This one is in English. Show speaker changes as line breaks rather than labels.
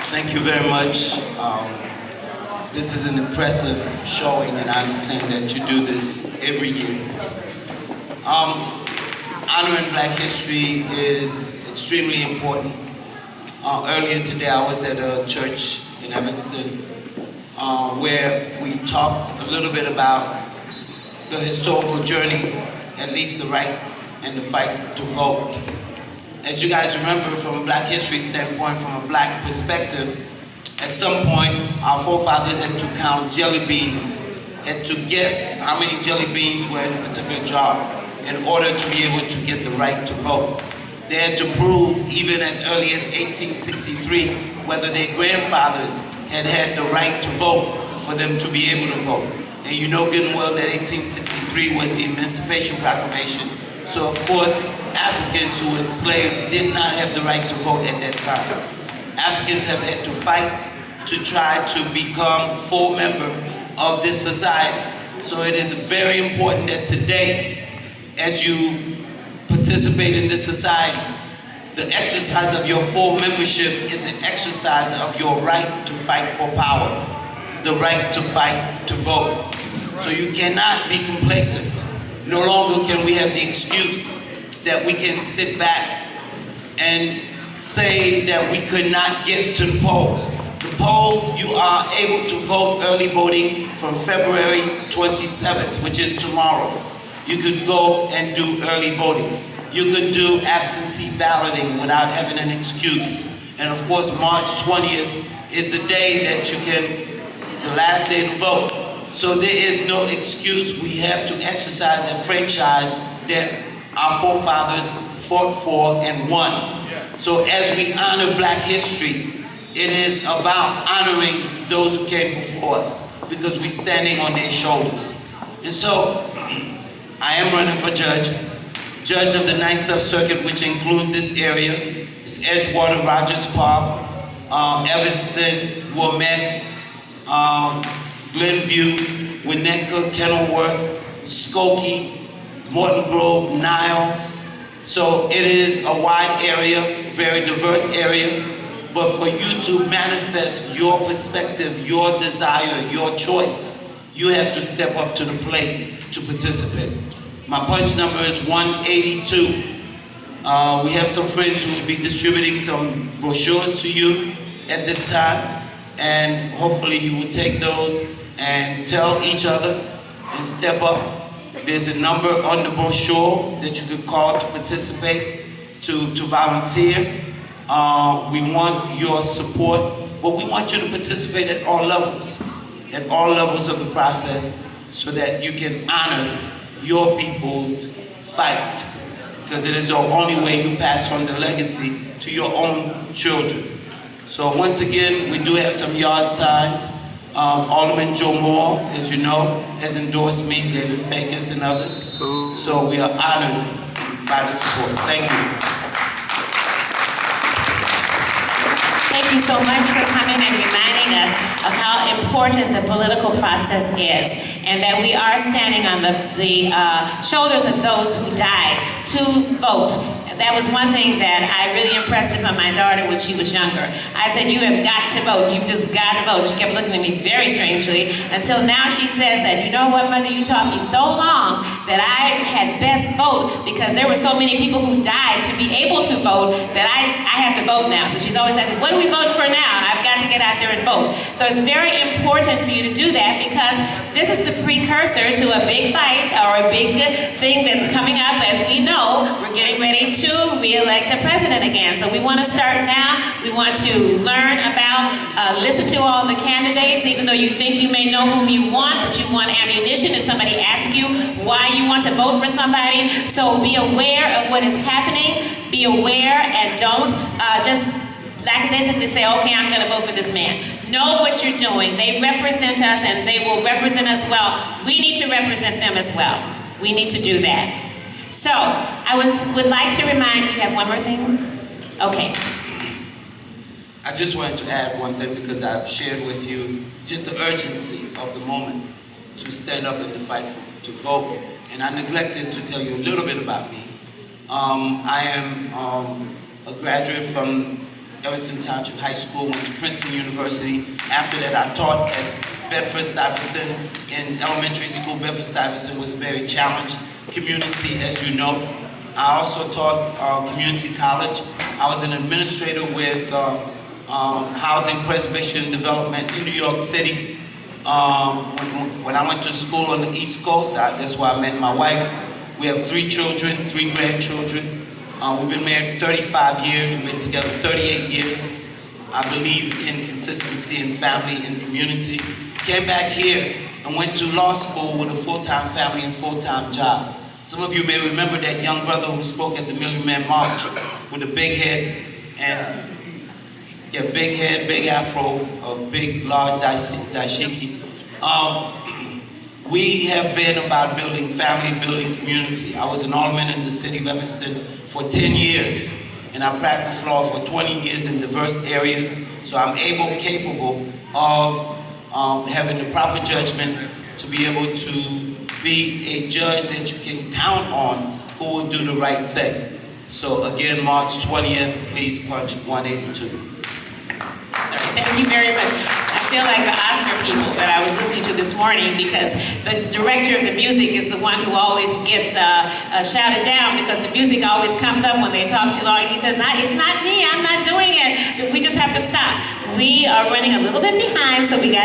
Thank you very much. This is an impressive showing, and I understand that you do this every year. Honoring Black history is extremely important. Earlier today, I was at a church in Evanston where we talked a little bit about the historical journey, at least the right and the fight to vote. As you guys remember, from a Black history standpoint, from a Black perspective, at some point, our forefathers had to count jelly beans, had to guess how many jelly beans were in a particular jar in order to be able to get the right to vote. They had to prove, even as early as 1863, whether their grandfathers had had the right to vote for them to be able to vote. And you know good and well that 1863 was the Emancipation Proclamation. So of course, Africans who were enslaved did not have the right to vote at that time. Africans have had to fight to try to become full member of this society. So it is very important that today, as you participate in this society, the exercise of your full membership is an exercise of your right to fight for power, the right to fight to vote. So you cannot be complacent. No longer can we have the excuse that we can sit back and say that we could not get to the polls. The polls, you are able to vote early voting from February 27th, which is tomorrow. You could go and do early voting. You could do absentee balloting without having an excuse. And of course, March 20th is the day that you can, the last day to vote. So there is no excuse. We have to exercise that franchise that our forefathers fought for and won. So as we honor Black history, it is about honoring those who came before us because we're standing on their shoulders. And so I am running for judge of the Ninth Sub-Circuit, which includes this area. It's Edgewater, Rogers Park, Evanston, Wilmette, Glenview, Winnetka, Kenilworth, Skokie, Morton Grove, Niles. So it is a wide area, very diverse area, but for you to manifest your perspective, your desire, your choice, you have to step up to the plate to participate. My punch number is 182. We have some friends who will be distributing some brochures to you at this time, and hopefully you will take those and tell each other and step up. There's a number on the brochure that you could call to participate, to volunteer. We want your support, but we want you to participate at all levels of the process so that you can honor your people's fight, because it is the only way you pass on the legacy to your own children. So once again, we do have some yard signs. Alderman Joe Moore, as you know, has endorsed me, David Fakis, and others. So we are honored by the support. Thank you.
Thank you so much for coming and reminding us of how important the political process is, and that we are standing on the shoulders of those who died to vote. That was one thing that I really impressed upon my daughter when she was younger. I said, you have got to vote. You've just got to vote. She kept looking at me very strangely until now she says that, you know what, Mother, you taught me so long that I had best vote because there were so many people who died to be able to vote that I have to vote now. So she's always asking, what are we voting for now? I've got to get out there and vote. So it's very important for you to do that because this is the precursor to a big fight or a big thing that's coming up. As we know, we're getting ready to re-elect a president again. So we want to start now. We want to learn about, listen to all the candidates, even though you think you may know whom you want, but you want ammunition if somebody asks you why you want to vote for somebody. So be aware of what is happening. Be aware and don't just lackadaisically say, okay, I'm going to vote for this man. Know what you're doing. They represent us and they will represent us well. We need to represent them as well. We need to do that. So, I would like to remind, you have one more thing? Okay.
I just wanted to add one thing because I've shared with you just the urgency of the moment to stand up and to fight to vote. And I neglected to tell you a little bit about me. I am a graduate from Evanston Township High School, went to Princeton University. After that, I taught at Bedford-Stuyvesant in elementary school. Bedford-Stuyvesant was a very challenged community, as you know. I also taught community college. I was an administrator with Housing Preservation and Development in New York City. When I went to school on the East Coast, that's where I met my wife. We have 3 children, 3 grandchildren. We've been married 35 years. We've been together 38 years. I believe in consistency in family and community. Came back here and went to law school with a full-time family and full-time job. Some of you may remember that young brother who spoke at the Million Man March with a big head and big head, big afro, a big, large dashiki. We have been about building family, building community. I was an alderman in the city of Evanston for 10 years, and I practiced law for 20 years in diverse areas, so I'm capable of having the proper judgment to be able to be a judge that you can count on who will do the right thing. So again, March 20th, please punch 182.
Thank you very much. I feel like the Oscar people that I was listening to this morning, because the director of the music is the one who always gets shouted down because the music always comes up when they talk too long. And he says, it's not me, I'm not doing it. We just have to stop. We are running a little bit behind, so we got to